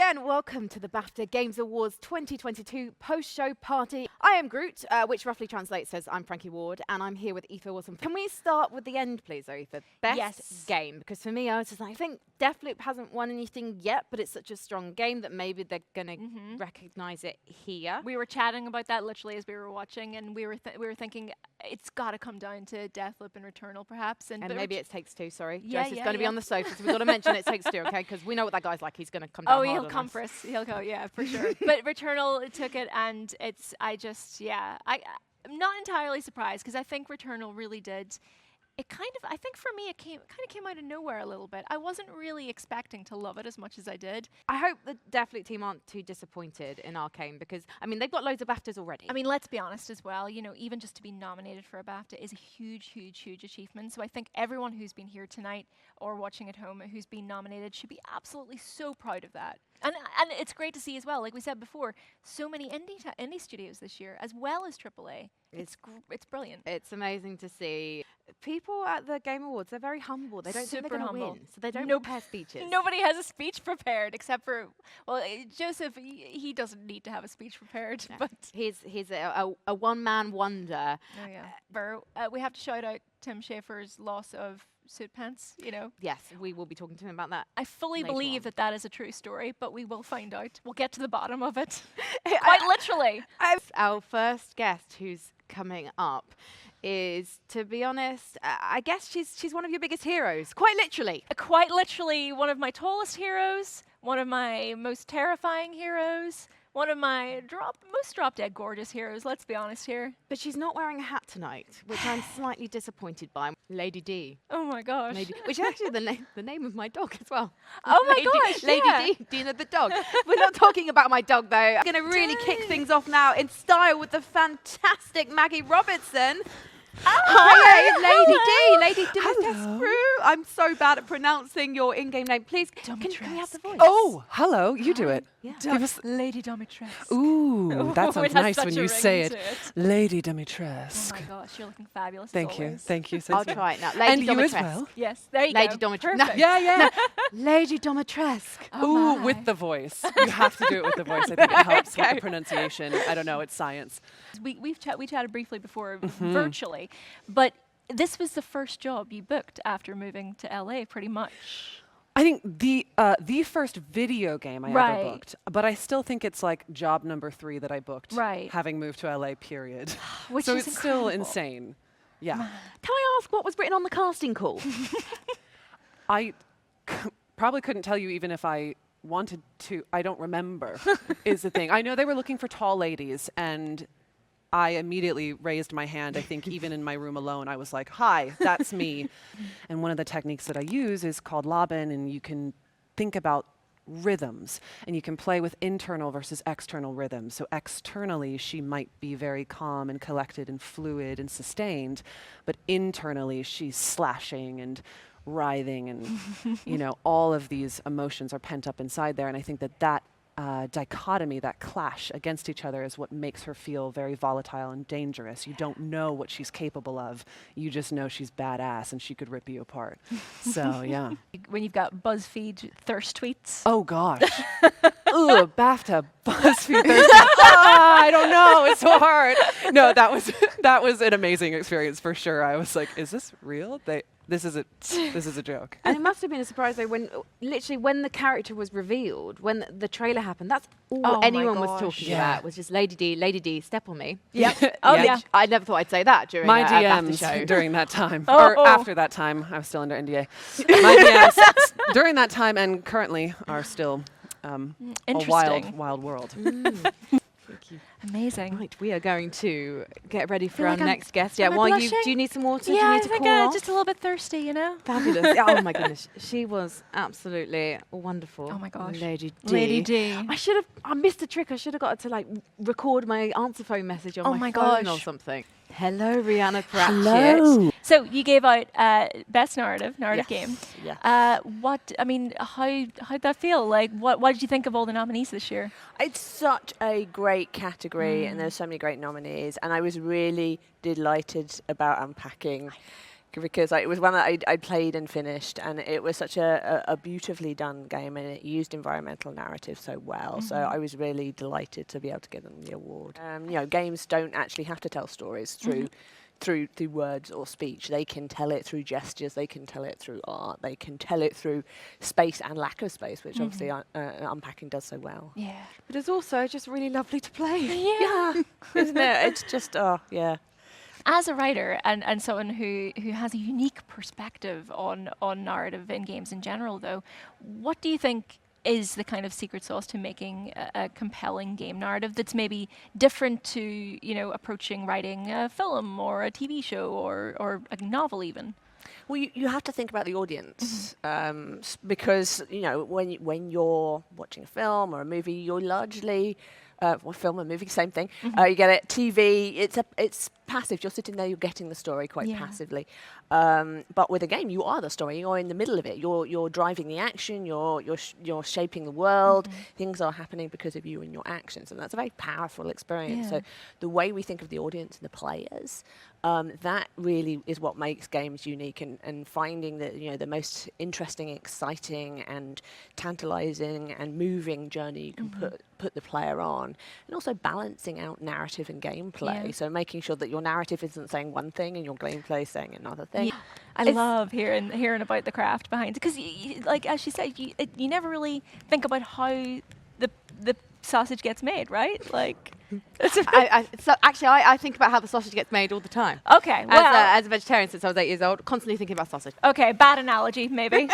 and welcome to the BAFTA Games Awards 2022 post-show party. I am Groot, which roughly translates as I'm Frankie Ward, and I'm here with Aoife Wilson. Can we start with the end, please, Aoife? Best game, because for me, I was just like, I think Deathloop hasn't won anything yet, but it's such a strong game that maybe they're going to recognise it here. We were chatting about that literally as we were watching, and we were thinking it's got to come down to Deathloop and Returnal, perhaps. And maybe it Takes Two, sorry. Yeah, Joseph's going to be on the sofa, so we've got to mention It Takes Two, okay? Because we know what that guy's like. He's going to come down. Oh, he'll come for us. He'll go, yeah, for sure. But Returnal took it, and I'm not entirely surprised, because I think Returnal really did. I think for me, it kind of came out of nowhere a little bit. I wasn't really expecting to love it as much as I did. I hope the Deathloop team aren't too disappointed in Arcane, because, I mean, they've got loads of BAFTAs already. I mean, let's be honest as well, you know, even just to be nominated for a BAFTA is a huge, huge, huge achievement. So I think everyone who's been here tonight or watching at home who's been nominated should be absolutely so proud of that. And it's great to see as well, like we said before, so many indie studios this year, as well as AAA. It's brilliant. It's amazing to see. People at the Game Awards, they're very humble. They don't think they're going to win, so they don't prepare speeches. Nobody has a speech prepared except for, well, Joseph, he doesn't need to have a speech prepared. No. But he's a one-man wonder. Oh, yeah. We have to shout out Tim Schafer's loss of suit pants, you know. Yes, we will be talking to him about that. I fully believe that is a true story, but we will find out. We'll get to the bottom of it. Quite literally. Our first guest who's coming up is, to be honest, I guess she's one of your biggest heroes, quite literally. Quite literally one of my tallest heroes, one of my most terrifying heroes, one of my most drop-dead gorgeous heroes, let's be honest here. But she's not wearing a hat tonight, which I'm slightly disappointed by. Lady D. Oh my gosh. Which is actually the name of my dog as well. Oh my gosh, Lady D, Dina the dog. We're not talking about my dog though. I'm going to really kick things off now in style with the fantastic Maggie Robertson. Hi, Lady Dimitrescu. I'm so bad at pronouncing your in-game name. Please, can we have the voice? Oh, hello. You do it. Yeah. Give us Lady Dimitrescu. Ooh, that sounds nice when you say it. Lady Oh Dimitrescu. my gosh, you're looking fabulous. Thank you. Thank you. I'll try it now. Lady and Dimitrescu. you as well. Yes, there you Lady go. Dimitrescu. Perfect. Yeah. Lady Dimitrescu. Ooh, with the voice. You have to do it with the voice. I think it helps with the pronunciation. I don't know. It's science. We chatted briefly before, virtually, but this was the first job you booked after moving to LA, pretty much. I think the first video game I ever booked, but I still think it's like job number 3 that I booked, having moved to LA, period. Which so is it's still insane. Yeah. Can I ask what was written on the casting call? I probably couldn't tell you even if I wanted to. I don't remember, is the thing. I know they were looking for tall ladies, and I immediately raised my hand. I think even in my room alone, I was like, hi, that's me. And one of the techniques that I use is called Laban, and you can think about rhythms, and you can play with internal versus external rhythms. So externally, she might be very calm and collected and fluid and sustained, but internally, she's slashing and writhing, and you know, all of these emotions are pent up inside there. And I think that dichotomy, that clash against each other, is what makes her feel very volatile and dangerous. You don't know what she's capable of. You just know she's badass and she could rip you apart. So, yeah. When you've got BuzzFeed thirst tweets. Oh, gosh. Ooh, BAFTA, BuzzFeed thirst I don't know. It's so hard. No, that was an amazing experience for sure. I was like, is this real? This is a joke. And it must have been a surprise though when the character was revealed, when the trailer happened. That's all anyone was talking about. Was just Lady D, step on me. Yep. Yeah. I never thought I'd say that during my BAFTA DMs show. during that time, or after that time. I was still under NDA. My DMs during that time and currently are still a wild world. Amazing. Right, we are going to get ready for our like next guest. Yeah, do you need some water? Yeah, do you need I to think cool off? just a little bit thirsty, you know? Fabulous. Oh my goodness. She was absolutely wonderful. Oh my gosh. Lady D. Lady D. I missed the trick. I should have got her to like record my answer phone message on my phone or something. Hello, Rihanna Pratchett. Hello. So you gave out best narrative game. Yes. How'd that feel? Like, what did you think of all the nominees this year? It's such a great category, and there's so many great nominees, and I was really delighted about unpacking because it was one that I played and finished, and it was such a beautifully done game, and it used environmental narrative so well. So I was really delighted to be able to give them the award. Games don't actually have to tell stories through words or speech. They can tell it through gestures, they can tell it through art, they can tell it through space and lack of space, which obviously unpacking does so well. Yeah. But it's also just really lovely to play. Yeah. Isn't it? It's just, yeah. As a writer and someone who has a unique perspective on narrative in games in general, though, what do you think is the kind of secret sauce to making a compelling game narrative that's maybe different to, approaching writing a film or a TV show or a novel even? Well, you have to think about the audience, because when you're watching a film or a movie, you're largely film and movie, same thing. You get it. TV, it's passive. You're sitting there, you're getting the story quite passively. But with a game, you are the story. You're in the middle of it. You're driving the action. You're shaping the world. Things are happening because of you and your actions, and that's a very powerful experience. Yeah. So the way we think of the audience and the players, that really is what makes games unique, and finding the most interesting, exciting, and tantalizing and moving journey you can put the player on, and also balancing out narrative and gameplay. Yeah. So making sure that your narrative isn't saying one thing and your gameplay saying another thing. Yeah. I love hearing about the craft behind it, because like as she said, you never really think about how the sausage gets made, right? Like. I think about how the sausage gets made all the time. Okay, well, as a vegetarian since I was 8 years old, constantly thinking about sausage. Okay, bad analogy, maybe.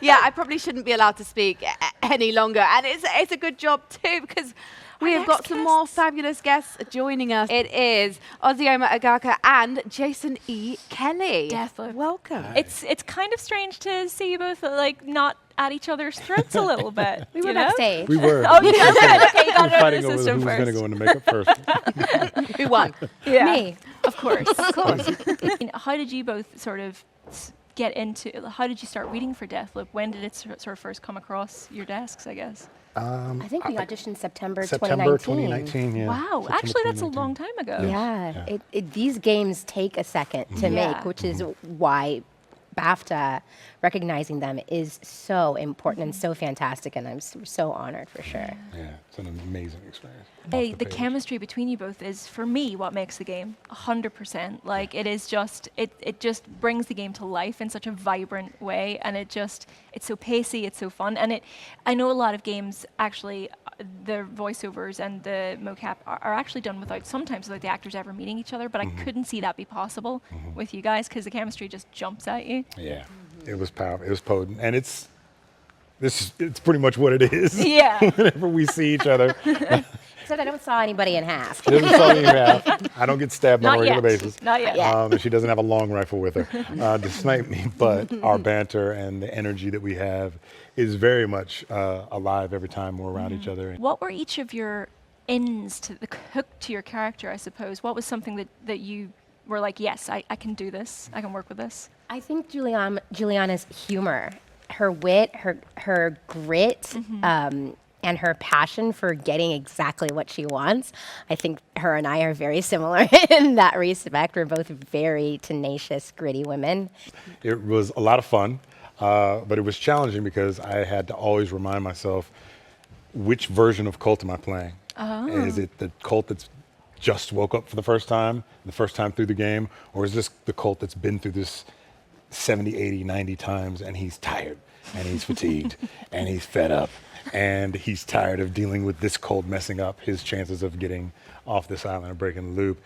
Yeah, I probably shouldn't be allowed to speak any longer, and it's a good job too, because we have got some more fabulous guests joining us. It is Ozioma Agaka and Jason E. Kelly. Deathloop. Welcome. Hi. It's kind of strange to see you both not at each other's throats a little bit. We were backstage. We were. Oh, you guys did? Okay, you got it out fighting of the over system who's going to first. go into makeup first. Who won? Yeah. Me. Of course. Of course. How did you both sort of get into, how did you start reading for Deathloop? When did it sort of first come across your desks, I guess? I think we auditioned September September 2019. 2019, yeah. Wow, September actually that's a 2019. long time ago. Yeah, these games take a second to Yeah. make, which is why BAFTA recognizing them is so important and so fantastic, and I'm so honored for sure. Yeah, it's an amazing experience. Hey, Off the page. chemistry between you both is, for me, what makes the game 100%. Like, it is just, it just brings the game to life in such a vibrant way, and it's so pacey, it's so fun, and I know a lot of games actually, the voiceovers and the mocap are actually done sometimes without the actors ever meeting each other, but I couldn't see that be possible with you guys, because the chemistry just jumps at you. Yeah, it was powerful, it was potent, and it's pretty much what it is. Yeah. Whenever we see each other. Except I don't saw anybody in half. She doesn't saw me in half. I don't get stabbed on Not a regular yet. basis. Not yet. And she doesn't have a long rifle with her to snipe me. But our banter and the energy that we have is very much alive every time we're around each other. What were each of your ins to the hook to your character, I suppose? What was something that you were like, yes, I can do this, I can work with this? I think Juliana's humor, her wit, her grit, and her passion for getting exactly what she wants. I think her and I are very similar in that respect. We're both very tenacious, gritty women. It was a lot of fun, but it was challenging because I had to always remind myself, which version of Cult am I playing? Is it the Cult that's just woke up for the first time through the game, or is this the Cult that's been through this 70, 80, 90 times, and he's tired, and he's fatigued, and he's fed up, and he's tired of dealing with this Cult messing up his chances of getting off this island and breaking the loop.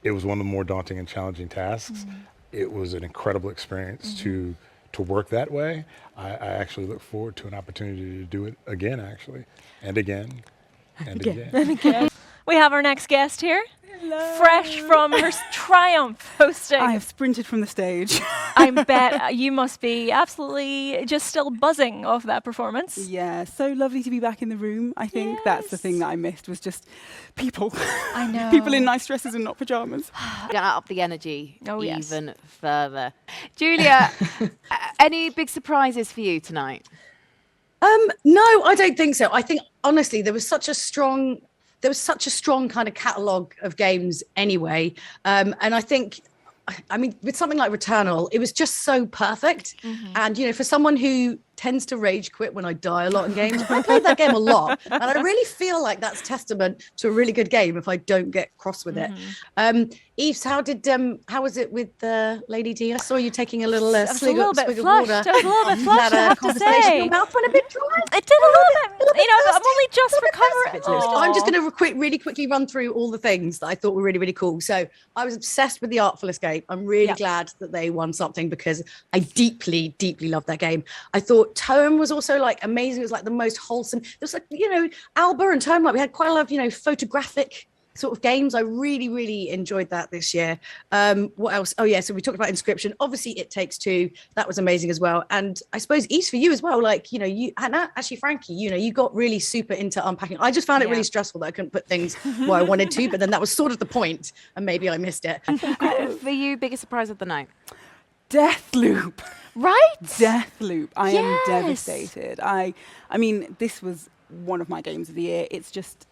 It was one of the more daunting and challenging tasks. It was an incredible experience to work that way. I actually look forward to an opportunity to do it again, actually, and again, and again. We have our next guest here. Fresh from her triumph hosting. I have sprinted from the stage. I bet you must be absolutely just still buzzing off that performance. Yeah, so lovely to be back in the room. I think that's the thing that I missed, was just people. I know. People in nice dresses and not pajamas. Gonna up the energy yes. even further. Julia, any big surprises for you tonight? No, I don't think so. I think honestly there was such a strong kind of catalogue of games anyway, and I think I mean, with something like Returnal, it was just so perfect. And, you know, for someone who tends to rage quit when I die a lot in games, I played that game a lot. And I really feel like that's testament to a really good game if I don't get cross with it. Yves, how was it with Lady D? I saw you taking a little swig of water. I was a little bit flushed, I have to say. Your mouth went a bit dry. It did a little bit. You know, I'm only just recovering. I'm just going to really quickly run through all the things that I thought were really, really cool. So I was obsessed with The Artful Escape. I'm really glad that they won something because I deeply, deeply love that game. I thought Tome was also like amazing. It was like the most wholesome. It was like, you know, Alba and Tome, like we had quite a lot of, you know, photographic sort of games. I really, really enjoyed that this year. What else? Oh yeah, so we talked about Inscription. Obviously It Takes Two. That was amazing as well. And I suppose East for you as well, like, you know, you and actually Frankie, you know, you got really super into unpacking. I just found it really stressful that I couldn't put things where I wanted to, but then that was sort of the point and maybe I missed it. For you, biggest surprise of the night? Deathloop. Right? Deathloop. I am devastated. I mean, this was one of my games of the year. It's just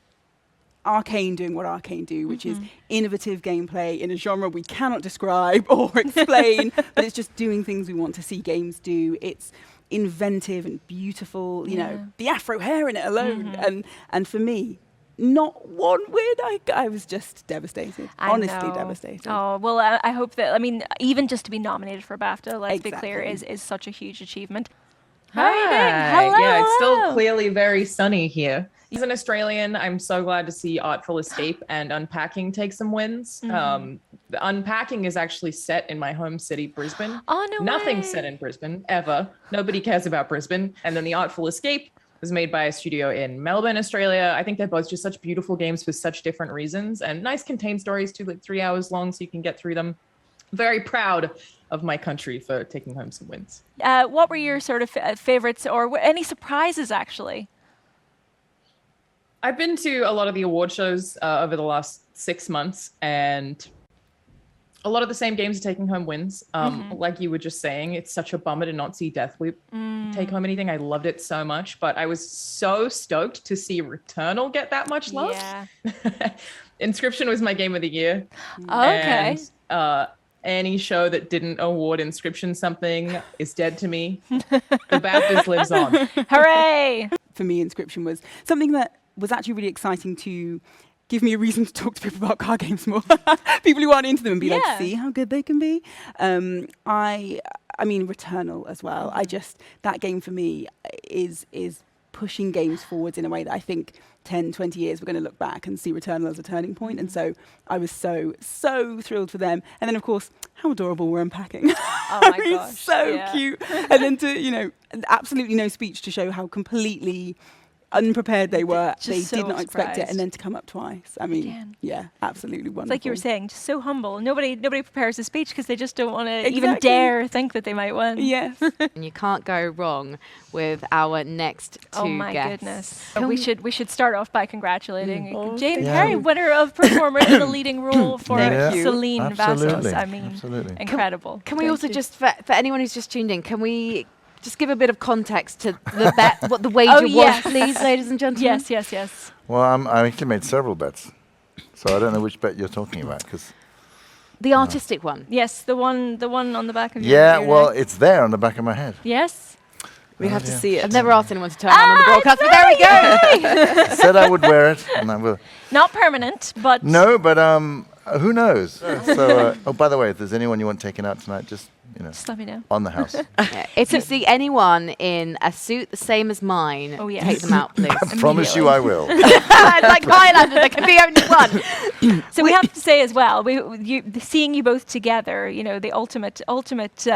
Arcane doing what Arcane do, which is innovative gameplay in a genre we cannot describe or explain, but it's just doing things we want to see games do. It's inventive and beautiful, you know, the afro hair in it alone. And for me, not one win. I was just devastated. Honestly devastated. Oh, well, I hope that, I mean, even just to be nominated for BAFTA, let's be clear, is such a huge achievement. How are you doing? Hello. Yeah, it's still clearly very sunny here. As an Australian, I'm so glad to see Artful Escape and Unpacking take some wins. The Unpacking is actually set in my home city, Brisbane. Oh, no Nothing's way. set in Brisbane, ever. Nobody cares about Brisbane. And then the Artful Escape was made by a studio in Melbourne, Australia. I think they're both just such beautiful games for such different reasons and nice contained stories too, like 3 hours long so you can get through them. Very proud of my country for taking home some wins. What were your sort of favorites or any surprises actually? I've been to a lot of the award shows over the last 6 months, and a lot of the same games are taking home wins. Like you were just saying, it's such a bummer to not see Deathloop take home anything. I loved it so much, but I was so stoked to see Returnal get that much love. Yeah. Inscription was my game of the year. Okay. And, any show that didn't award Inscription something is dead to me. The BAFTAs lives on. Hooray! For me, Inscription was something that was actually really exciting to give me a reason to talk to people about card games more. People who aren't into them and be like, see how good they can be. I mean, Returnal as well. That game for me is pushing games forwards in a way that I think 10, 20 years we're going to look back and see Returnal as a turning point. And so I was so thrilled for them. And then, of course, how adorable we're Unpacking. Oh my gosh. So cute. And then to, you know, absolutely no speech to show how completely unprepared they were. They did not expect it, and then to come up twice. I mean, absolutely wonderful. It's like you were saying, just so humble. Nobody prepares a speech because they just don't want to even dare think that they might win. Yes. And you can't go wrong with our next two Oh my guests. goodness. We should start off by congratulating Jane Perry, winner of Performer in the leading role for Celine Vassos. I mean, incredible. Can we also just, for anyone who's just tuned in, can we just give a bit of context to the bet, what the wager was, please, ladies and gentlemen? Yes. Well, I actually made several bets, so I don't know which bet you're talking about. Because the artistic one. Yes, the one on the back of your Yeah, well, it's there on the back of my head. Yes. We have to see it. I've never asked anyone to turn on the broadcast, but there we go. Said I would wear it, and I will. Not permanent, but... No, but who knows? So, oh, by the way, if there's anyone you want taken out tonight, just let me know. On the house. If you see anyone in a suit the same as mine, take them out, please. I promise you I will. Like Highlander, there can be only one. So we have to say as well, seeing you both together, you know, the ultimate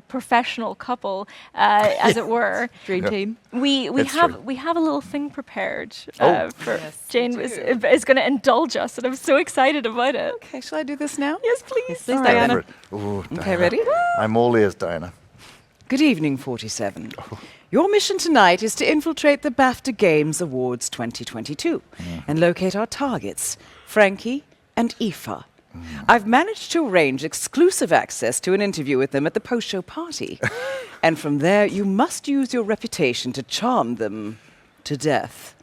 professional couple, as it were. Dream team. We have a little thing prepared for Jane is going to indulge us, and I'm so excited about it. Okay, shall I do this now? Yes, please. Please, Diana. Ooh, Okay, ready? I'm all ears, Diana. Good evening, 47. Your mission tonight is to infiltrate the BAFTA Games Awards 2022 and locate our targets, Frankie and Aoife. I've managed to arrange exclusive access to an interview with them at the post-show party. And from there, you must use your reputation to charm them to death.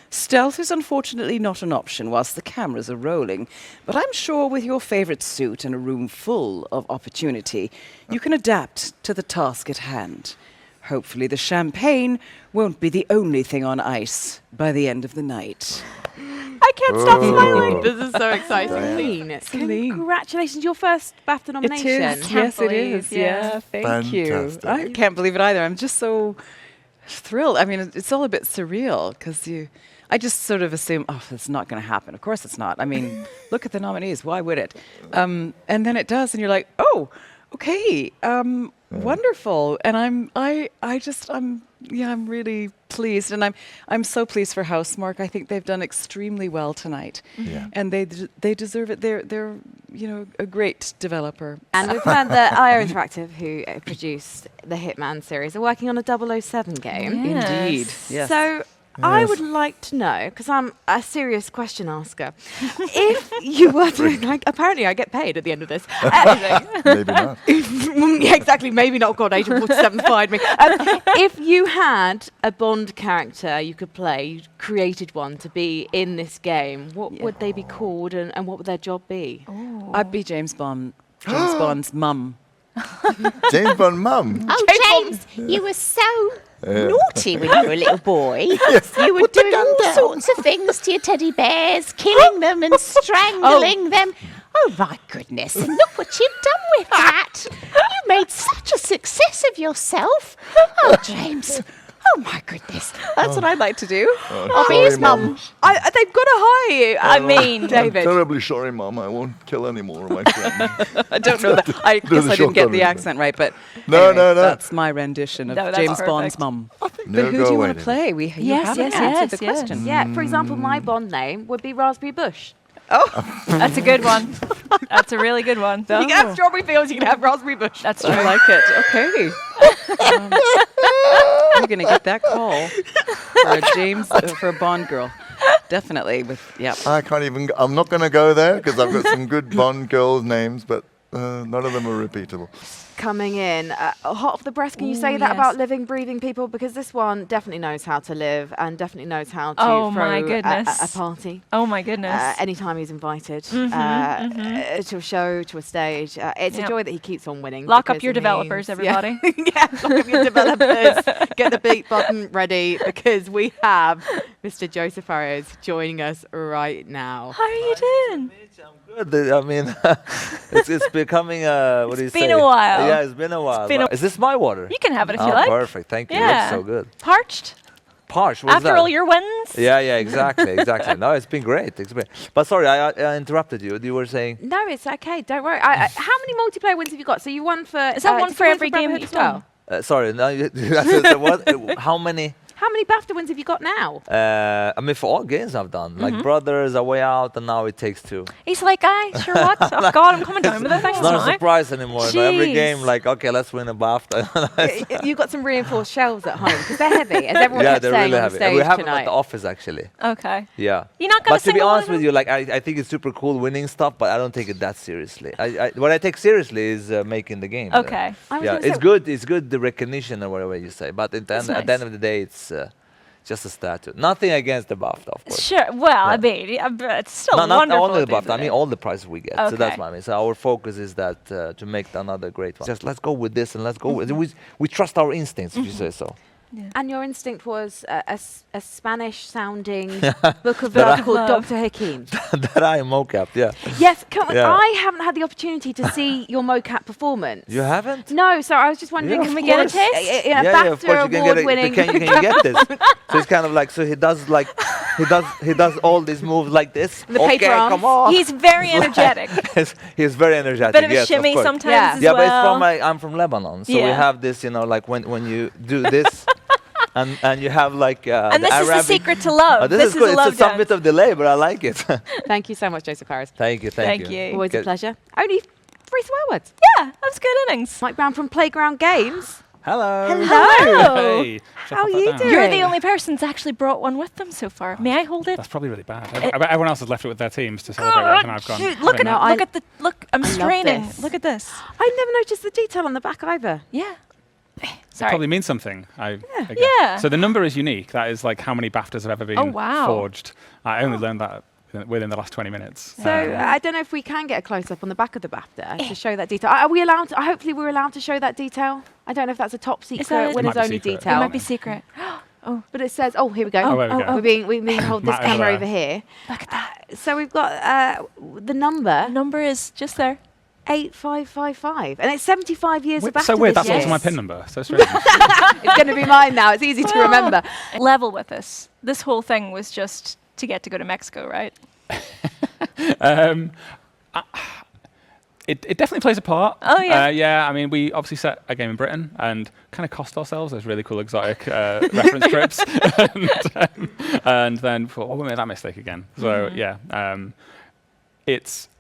Stealth is unfortunately not an option whilst the cameras are rolling, but I'm sure with your favourite suit and a room full of opportunity, you can adapt to the task at hand. Hopefully the champagne won't be the only thing on ice by the end of the night. I can't stop smiling. This is so exciting. Celine. Congratulations, your first BAFTA nomination. It is. Yes, it is. Yeah, thank you. Fantastic. I can't believe it either. I'm just so thrilled. I mean, it's all a bit surreal because I just sort of assume, oh, it's not going to happen. Of course it's not. I mean, look at the nominees. Why would it? And then it does, and you're like, oh, okay, wonderful. And I'm really pleased, and I'm so pleased for Housemarque. I think they've done extremely well tonight, and they deserve it. They're a great developer. And we've heard that IO Interactive, who produced the Hitman series, are working on a 007 game. Indeed, yes. So I would like to know, because I'm a serious question asker, if you were to, apparently I get paid at the end of this. Maybe not. Yeah, exactly, maybe not. God, Agent 47 fired me. If you had a Bond character you could play, you created one to be in this game, what would they be called and what would their job be? I'd be James Bond. James Bond's mum. James Bond mum. Oh, James, you were so naughty when you were a little boy. You were doing all sorts of things to your teddy bears, killing them and strangling them. Oh, my goodness. And look what you've done with that. You made such a success of yourself. Oh, James. Oh, my goodness. That's what I'd like to do. I'll be his mum. They've got to hire you. I mean, David. I'm terribly sorry, Mum. I won't kill any more of my friends. I don't know that. I guess I didn't get the accent right, but No. that's my rendition of James Bond's mum. But who do you want to play? You haven't answered the question. Yeah, for example, my Bond name would be Raspberry Bush. Oh, that's a good one. That's a really good one. You can have Strawberry Fields, you can have Raspberry Bush. That's true. I like it. Okay. You're going to get that call for a Bond girl. Definitely. I can't even. I'm not going to go there because I've got some good Bond girls' names, but none of them are repeatable. Coming in, hot off the press, can you say that about living, breathing people? Because this one definitely knows how to live and definitely knows how to throw a party. Oh my goodness. Anytime he's invited to a show, to a stage. It's a joy that he keeps on winning. Lock up your developers, everybody. Yeah, lock up your developers. Get the beat button ready because we have Mr. Josef Fares joining us right now. How are you doing? I'm good. I mean, it's becoming what do you say? It's been a while. Yeah, it's been a while. Is this my water? You can have it if you like. Perfect. Thank you. Yeah. It looks so good. Parched? Parched. What's After that? all your wins? Yeah, exactly. No, it's been great. But sorry, I interrupted you. You were saying? No, it's okay. Don't worry. How many multiplayer wins have you got? So you won for... Is that one for every game that you've done? Sorry, no, how many? How many BAFTA wins have you got now? I mean, for all games I've done, like Brothers, A Way Out, and now It Takes Two. He's like, sure what? Oh God, I'm coming down with the things It's not now. a surprise anymore. So every game, like, okay, let's win a BAFTA. You've got some reinforced shells at home because they're heavy, as everyone kept they're saying really on heavy. the stage We have them tonight. at the office, actually. Okay. Yeah. You're not going But to be honest with you, like, I think it's super cool winning stuff, but I don't take it that seriously. What I take seriously is making the game. Okay. Yeah, it's good. It's good, the recognition or whatever you say. But at the end of the day, it's just a statue. Nothing against the BAFTA, of course. Sure. Well, I mean, it's still wonderful. Not only the BAFTA. I mean, all the prizes we get. Okay. So that's what I mean. So our focus is that to make another great one. Just let's go with this and let's go with it. We trust our instincts, if you say so. Yeah. And your instinct was a Spanish-sounding book of love called Dr. Hakim. That I am mocap, yeah. Yes, I haven't had the opportunity to see your mocap performance. You haven't? No, so I was just wondering, Yeah, can we of get a course. taste? Yeah, of course BAFTA you can get award-winning. Can you get this? So it's kind of like, so he does all these moves like this. The okay, paper arms. come on. He's very energetic. He's very energetic. Bit of a yes, shimmy of course. sometimes as Yeah, but well. I'm from Lebanon, so we have this, like when you do this. And you have like and this the is the Arabic secret to love. this is good. a love It's some dance. bit of delay, but I like it. Thank you so much, Josef Fares. Thank you. Thank you. Always a pleasure. Only 3 swear words. Yeah, that was good innings. Mike Brown from Playground Games. Hello. Hello. Hey. How are you doing? You're the only person that's actually brought one with them so far. May I hold it? That's probably really bad. Everyone else has left it with their teams to celebrate, and I've gone. Shoot, look at I I'm straining. this. Look at this. I never noticed the detail on the back either. Yeah. Sorry. probably means something. I guess. Yeah. So the number is unique. That is like how many BAFTAs have ever been wow. forged. I only learned that within the last 20 minutes. So I don't know if we can get a close-up on the back of the BAFTA to show that detail. Are we allowed? Hopefully we're allowed to show that detail. I don't know if that's a top secret winners only detail. It might be secret. Oh, but it says. Oh, here we go. Oh, there we go. We're being hold this camera over here. Look at that. So we've got the number. The number is just there. 8555, and it's 75 years of BAFTA. So weird. this That's year. also my PIN number. So strange. It's going to be mine now. It's easy to remember. Level with us. This whole thing was just to get to go to Mexico, right? It definitely plays a part. Oh, yeah. Yeah, I mean, we obviously set a game in Britain and kind of cost ourselves those really cool exotic reference trips. and then thought, we made that mistake again. So,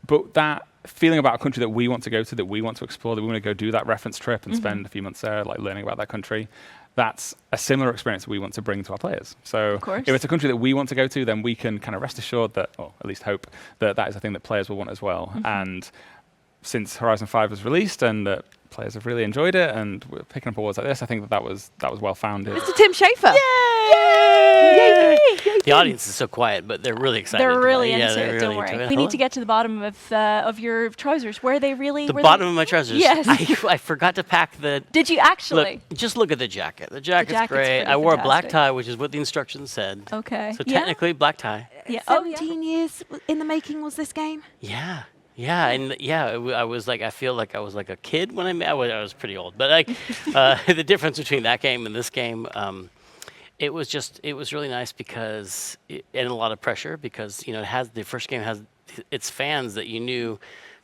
but that feeling about a country that we want to go to, that we want to explore, that we want to go do that reference trip and spend a few months there, like learning about that country, that's a similar experience we want to bring to our players. So if it's a country that we want to go to, then we can kind of rest assured that, or at least hope, that that is a thing that players will want as well. And since Horizon 5 was released and that players have really enjoyed it and we're picking up awards like this, I think that was well founded. Mr. Tim Schafer. Yay! The audience is so quiet, but they're really excited. They're really about it. into Yeah, it, they're don't really worry. into it. We need to get to the bottom of your trousers. Where they really... The bottom of my trousers. Yes. I forgot to pack the... Did you actually? Just look at the jacket. The jacket's jacket's great. pretty I wore a black fantastic. tie, which is what the instructions said. Okay. So technically, black tie. Yeah. 17 years in the making was this game? Yeah. Yeah, and I was like, I feel like I was like a kid when I was pretty old, but like the difference between that game and this game, it was really nice because and a lot of pressure because the first game has its fans that you knew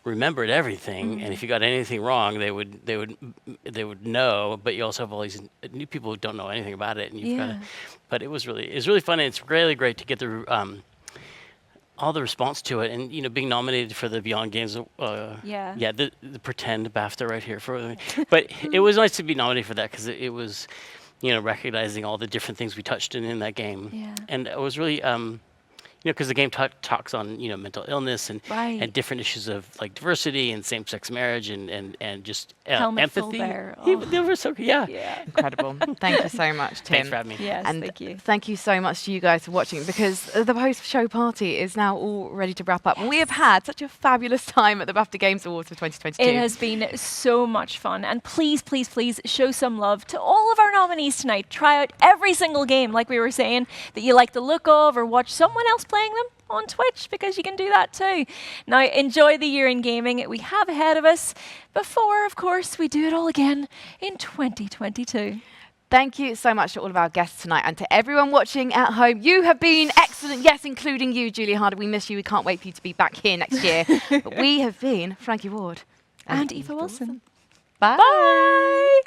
remembered everything, and if you got anything wrong, they would know, but you also have all these new people who don't know anything about it, and you've got to. But it was really fun, and it's really great to get the. All the response to it, and being nominated for the Beyond Games, the pretend BAFTA right here but it was nice to be nominated for that because it was, recognizing all the different things we touched in that game, and it was really, because the game talks on mental illness and different issues of like diversity and same-sex marriage and just empathy. They were so good. Yeah. Incredible. Thank you so much, Tim. Thanks for having me. Yes, and thank you. Thank you so much to you guys for watching because the post-show party is now all ready to wrap up. And we have had such a fabulous time at the BAFTA Games Awards for 2022. It has been so much fun. And please, please, please show some love to all of our nominees tonight. Try out every single game, like we were saying, that you like the look of or watch someone else playing them on Twitch because you can do that too. Now, enjoy the year in gaming we have ahead of us before, of course, we do it all again in 2022. Thank you so much to all of our guests tonight and to everyone watching at home. You have been excellent. Yes, including you, Julia Harder. We miss you. We can't wait for you to be back here next year. But we have been Frankie Ward and Aoife Wilson. Bye. Bye.